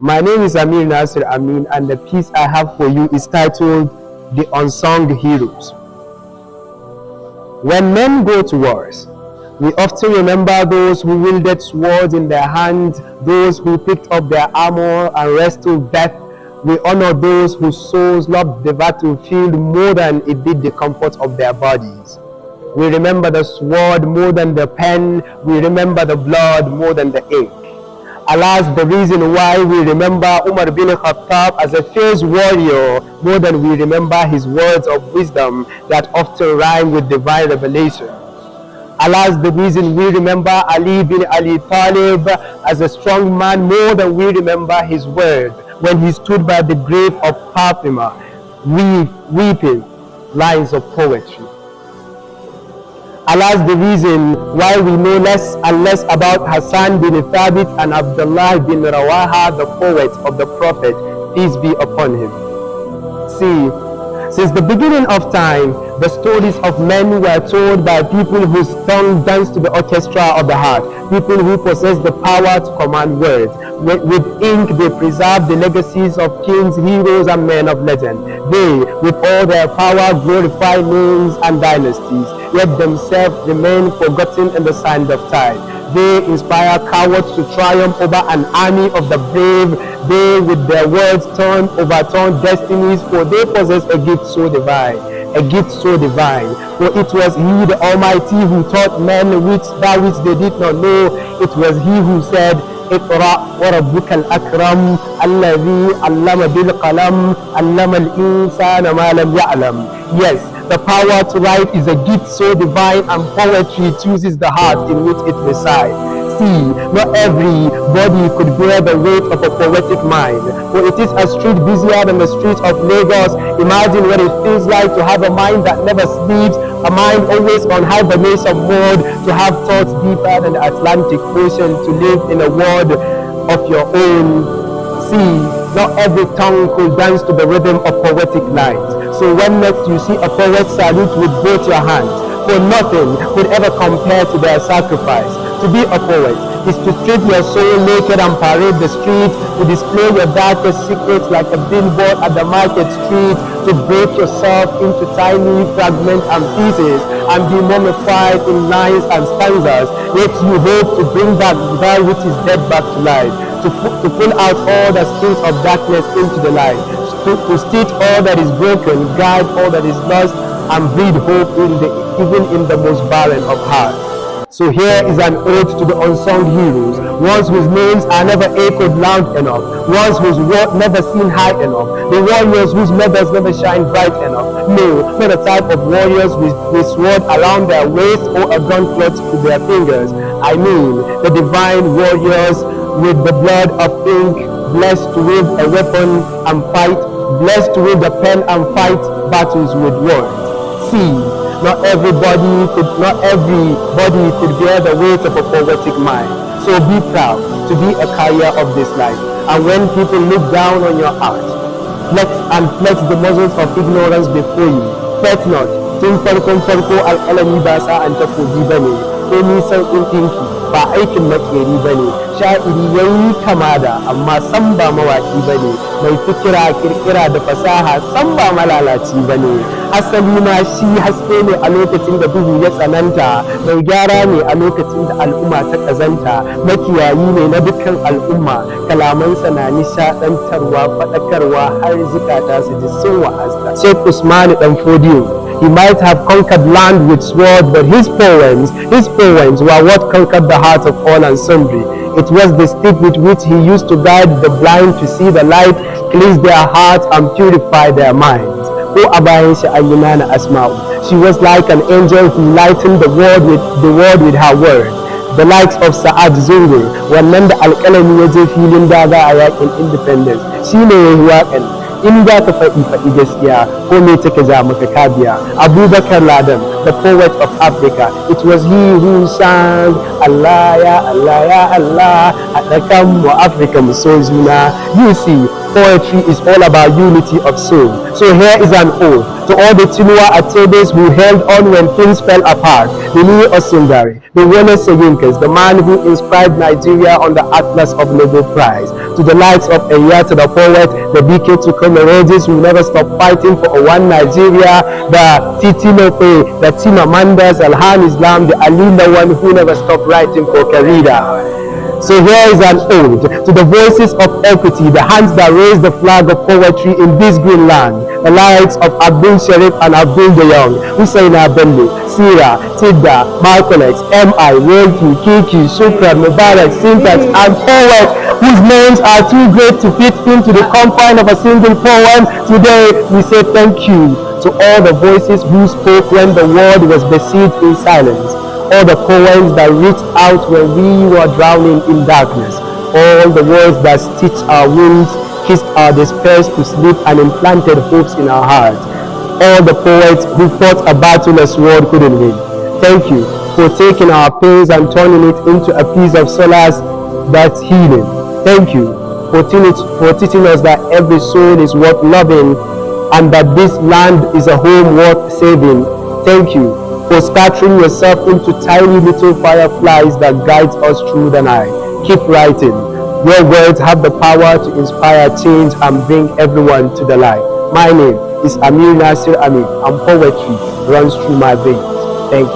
My name is Ameer Nasir Amin, and the piece I have for you is titled The Unsung Heroes. When men go to wars, we often remember those who wielded swords in their hands, those who picked up their armor and wrestled death. We honor those whose souls loved the battlefield more than it did the comfort of their bodies. We remember the sword more than the pen. We remember the blood more than the ink. Alas, the reason why we remember Umar bin Khattab as a fierce warrior more than we remember his words of wisdom that often rhyme with divine revelation. Alas, the reason we remember Ali bin Abi Talib as a strong man more than we remember his words when he stood by the grave of Fatima, weeping lines of poetry. Alas, the reason why we know less and less about Hassan bin Thabit and Abdullah bin Rawaha, the poet of the Prophet, peace be upon him. See, since the beginning of time, the stories of men were told by people whose tongue danced to the orchestra of the heart, people who possess the power to command words. With ink, they preserve the legacies of kings, heroes, and men of legend. They, with all their power, glorify names and dynasties, yet themselves remain forgotten in the sand of time. They inspire cowards to triumph over an army of the brave. They, with their words, overturn destinies, for they possess a gift so divine. A gift so divine. For it was he, the Almighty, who taught men that which they did not know. It was he who said, اقرأ وربك الأكرم الذي علم بالقلم علم الإنسان ما لم يعلم. Yes, the power to write is a gift so divine, and poetry chooses the heart in which it resides. See, not everybody could bear the weight of a poetic mind, for it is a street busier than the streets of Lagos. Imagine what it feels like to have a mind that never sleeps, a mind always on hibernation mode, to have thoughts deeper than the Atlantic Ocean, to live in a world of your own. See, not every tongue could dance to the rhythm of poetic lines. So when next you see a poet, salute with both your hands, for nothing could ever compare to their sacrifice. To be a poet is to strip your soul naked and parade the streets, to display your darkest secrets like a billboard at the market street, to break yourself into tiny fragments and pieces and be mummified in lines and stanzas, yet you hope to bring back that which is dead back to life, to pull out all the strings of darkness into the light, to stitch all that is broken, guide all that is lost, and breed hope even in the most barren of hearts. So here is an ode to the unsung heroes, ones whose names are never echoed loud enough, ones whose worth never seen high enough, the warriors whose medals never shine bright enough. No, not the type of warriors with sword around their waist or a gun clutched to their fingers. I mean the divine warriors with the blood of ink, blessed to wield a weapon and fight, blessed to wield a pen and fight battles with words. See, not everybody could bear the weight of a poetic mind. So be proud to be a carrier of this life. And when people look down on your art, flex the muzzles of ignorance before you. Fret not. Tun farko al'alami ba sa an takobi bane. Ko nisan ɗinki ba aikin makeri bane. Sha'iri yayi kama da amma san ba mawaki bane. Mai fikira kirkira da fasaha san ba malalaci bane. Asali ma shi haske ne a lokacin da duhu ya tsananta, mai gyara ne a lokacin da al'umma ta kazanta, makiyayi ne na dukkan al'umma, kalamansa na nishadantarwa, faɗakarwa har zukata su ji sun wa'azta. Sheikh Usman dan Fodiyo, he might have conquered land with sword, but his poems were what conquered the heart of all and sundry. It was the stick with which he used to guide the blind to see the light, cleanse their hearts and purify their minds. Ko a bayan shi ayyuna na Asma'u, she was like an angel who lightened the world with her words. The likes of Sa'ad Zungur, wannan da alƙalami ya je filin daga a yakin independence, shi ne ya yi waƙan. In za ka faɗi gaskiya ko me take ja maka kabiya. Abubakar Ladan, the poet of Africa. It was he who sang Allah ya Allah ya Allah Atakamu Africa Musozuna. You see, poetry is all about unity of soul. So here is an ode to all the Chinua Achebe's who held on when things fell apart. The new Osundari, the Wole Soyinkas, the man who inscribed Nigeria on the Atlas of Nobel Prize. To the likes of Eya, to the poet, the BK to Comorodis who never stop fighting for a one Nigeria, the Titi Lope, the Timamandas, Alhan Islam, the Alila one who never stopped writing for Karida. So here is an ode to the voices of equity, the hands that raise the flag of poetry in this green land, the likes of Abdul Sharif and Abdul De Young, Hussein Bello, Sira, Tidda, Malcolm X, M.I., Wolki, Kiki, Shukran, Mubarak, Syntax, and poets whose names are too great to fit into the confine of a single poem. Today we say thank you to all the voices who spoke when the world was besieged in silence. All the poems that reached out when we were drowning in darkness. All the words that stitched our wounds, kissed our despairs to sleep and implanted hopes in our hearts. All the poets who fought a battle a sword couldn't win. Thank you for taking our pains and turning it into a piece of solace that's healing. Thank you for teaching us that every soul is worth loving and that this land is a home worth saving. Thank you for scattering yourself into tiny little fireflies that guides us through the night. Keep writing. Your words have the power to inspire change and bring everyone to the light. My name is Ameer Nasir Amin, and poetry runs through my veins. Thank you.